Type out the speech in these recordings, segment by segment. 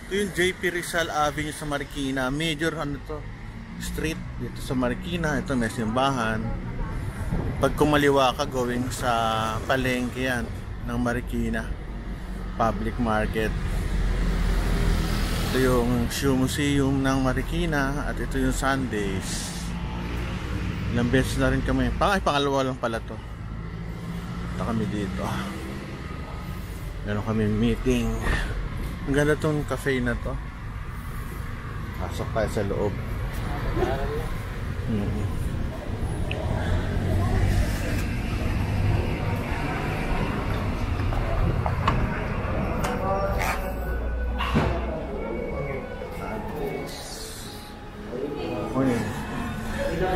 Ito yung JP Rizal Avenue sa Marikina. Major ano to? Street dito sa Marikina. Ito may simbahan. Pag kumaliwa ka going sa palengke yan ng Marikina Public Market. Ito yung Shoe Museum ng Marikina. At ito yung Sundays. Ilang beses na rin kami. Pangalawa lang pala to. Ito kami dito. Meron kami meeting. Ang ganda tong cafe na to. Pasok tayo sa loob.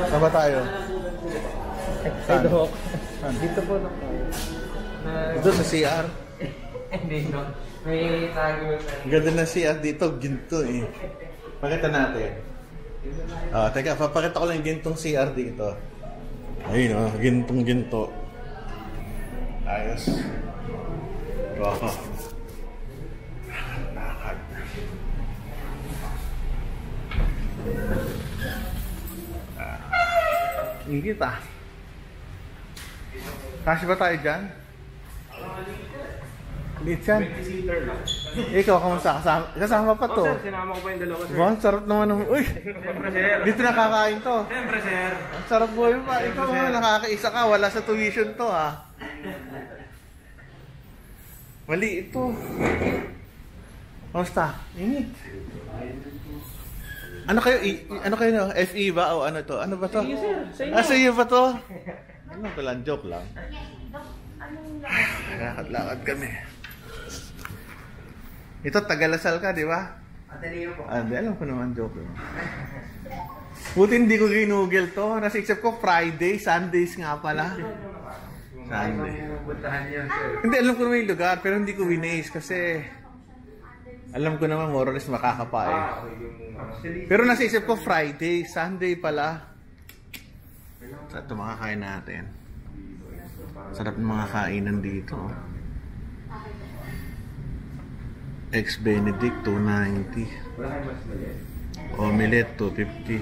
Saan ba tayo? Saan? Dito po na tayo. Dito sa CR? Hindi no. May tago sa... Ganda na CR dito, ginto eh. Pakita natin. Teka, papakita ko lang yung gintong CR dito. Ayun o, gintong ginto. Ayos. Wow. Lakad. Ingit ah. Kasi ba tayo dyan? Liit yan. Ikaw, kamusta? Kasama pa to. Sir, sinama ko pa yung dalawa, sir. Wow, sarap naman ng... Uy! Siyempre, sir. Dito nakakain to. Siyempre, sir. Ang sarap buhay pa. Ikaw nga, nakakaisa ka. Wala sa tuition to, ha? Mali ito. Kamusta? Init. Ano kayo? Ano kayo? No? FE ba? O ano to? Ano ba to? Sige, sir. Sa inyo. Sa iyo ba to? Ano pala? Joke lang. Lakad-lakad kami. Ito, Tagalasal ka, di ba? Ateneo po. Di, alam ko naman, joke lang. Buti hindi ko ginugel to. Nasa isip ko, Friday, Sundays nga pala. Sunday. Hindi, alam ko naman yung lugar, pero hindi ko winace kasi alam ko naman, more or less makakapa eh. Pero nasa isip ko, Friday, Sunday pala. So, ito makakain natin. Sarap ng mga kainan dito. Eggs Benedict, 290. Omelette, 250.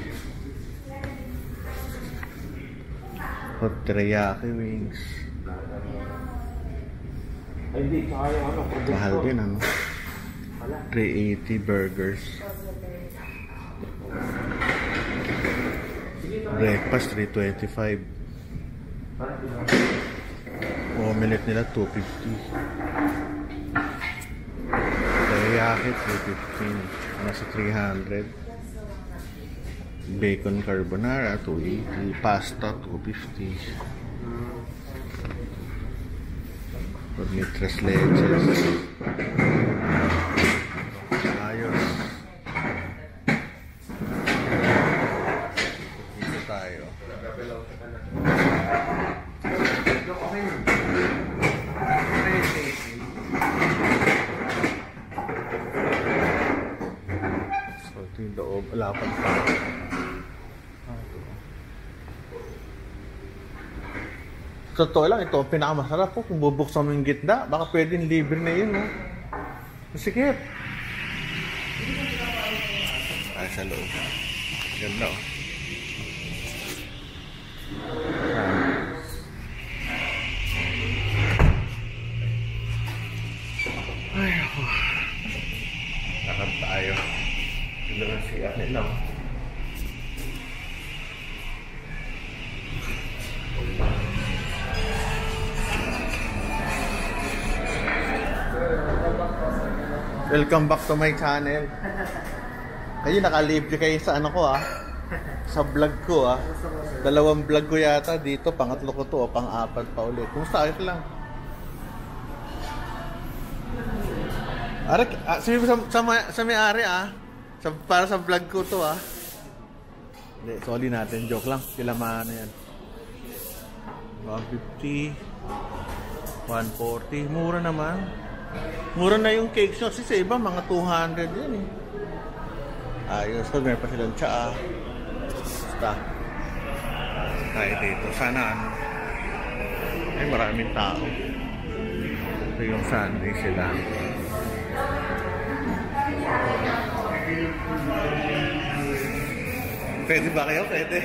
Hot teriyaki wings. Mahal din ano. 380 burgers. Breakfast, 325. Omelette nila, 250. Teriyaki, 315. Nasa 300. Bacon carbonara, 280. Pasta, 250. Pornitres leches. Ayos. Dito tayo. So, ito yung loob. Alapan pa. Totoo lang, ito pinakamasarap po. Kung bubuksan mo yung gitna, baka pwedeng libre na yun, no? Sige. Ay, sa loob. Ganda, oh. Ay, ako. Lakad tayo. Ito na siya nila, oh. Welcome back to my channel. Kayo naka-live kayo sa ano ko sa vlog ko Dalawang vlog ko yata dito, pangatlo ko to o pang-apat pa ulit. Kumusta ayos lang? Arak, sabi sa may-ari para sa vlog ko to Hindi, sorry natin, joke lang. Kailangan na yan. 150 140, mura naman. Mura na yung cakes nyo. Kasi sa iba, mga 200 yan eh. Ayos. So, meron pa silang tsaa. Basta. Tayo dito. Sana ano. Ay, maraming tao. Ito yung Sunday sila. Pwede ba kayo? Pwede.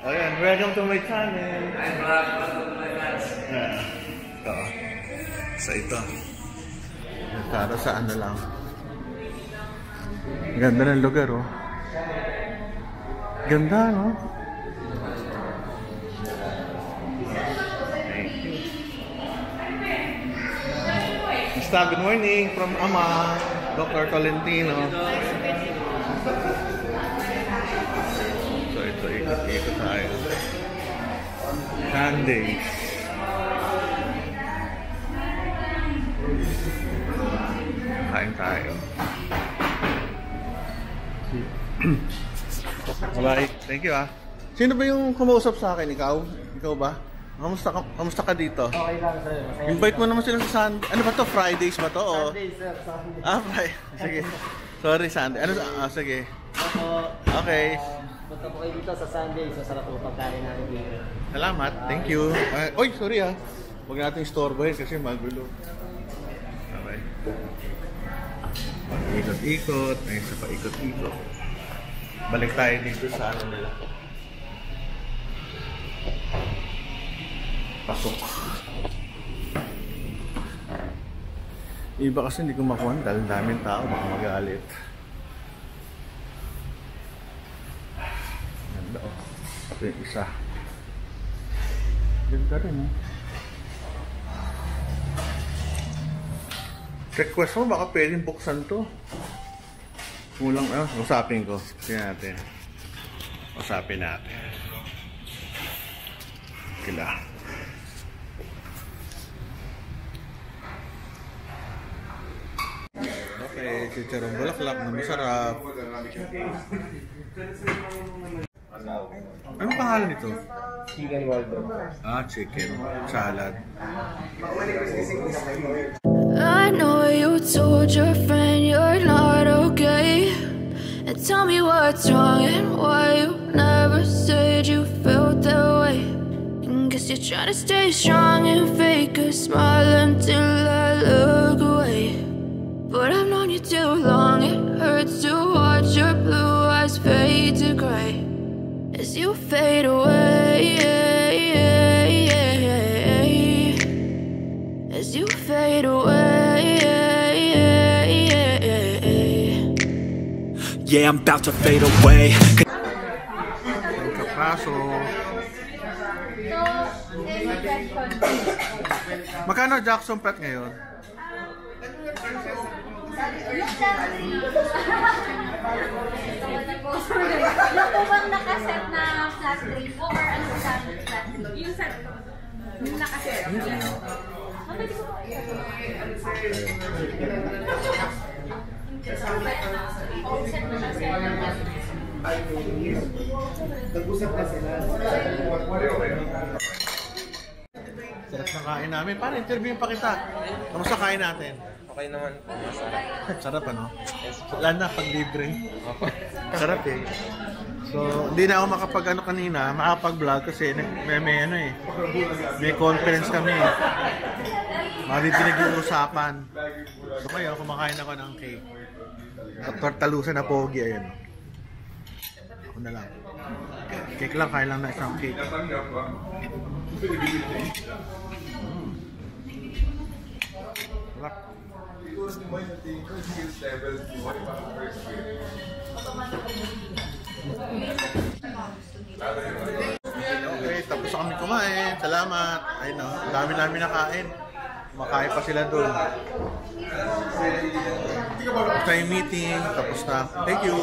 Ayan, welcome to my channel. Welcome to my fans. Ito. So ito. Para sa ano lang. Ganda ng lugar, oh. Ganda, no? Basta, good morning from Ama, Dr. Tolentino. So ito, ikot tayo. Sundays. Kain tayo. Bye. Thank you, ah. Sino ba yung kumausap sa akin? Ikaw? Ikaw ba? Kamusta ka dito? Okay lang, sir. Invite mo naman sila sa Sunday. Ano ba to? Fridays ba to? O? Sunday, sir. Sunday. Friday. Sige. Sorry, Sunday. Ano? Sige. Ako, Okay. punta po kayo dito sa Sunday. So, sarap po pagkain namin dito. Salamat. Thank you. Oy, sorry, ah. Huwag natin istorbohin kasi magulo. Okay. Ikot-ikot. Ay, isa pa ikot-ikot. Balik tayo dito sa ano nila. Pasok. Iba kasi hindi ko makuha dahil daming tao, baka magalit. Ganda, oh. Ito yung isa. Ganda rin, eh. Request mo, baka pwedeng buksan to. Kulang, usapin ko. Tingnan natin. Usapin natin. Kila. Okay, chicharong bulaklak na masarap. Anong pangalan nito? Chicken Waldo. Chicken salad. I know you told your friend you're not okay, and tell me what's wrong and why you never said you felt that way. And guess you're trying to stay strong and fake a smile until I look away. But I've known you too long, it hurts to watch your blue eyes fade to gray as you fade away. As you fade away. Yeah, I'm about to fade away. Kapraso. Magkano Jackson Pratt ngayon? Yung po bang nakaset na flat rate or ano sa flat rate? Yung set ko. Yung nakaset. Mabalik ko po. Sarap na kain namin. Para interviewin pa kita. Kamusta kain natin? Okay naman po. Masarap. Sarap, ano? Lalo na pag libre. Sarap, eh. So, hindi na ako makapag-ano kanina, makapag-vlog kasi may conference kami. Maridinig yung usapan. So, ngayon, kumakain ako ng cake. Tortalusa na pogi, ayun. Ako na lang. Cake lang, kain lang na isang cake. Sarap. Okay, tapos na kami kumain. Salamat. Ayun, no, dami namin nakain. Kumakain pa sila doon. Tapos na yung meeting. Tapos na. Thank you.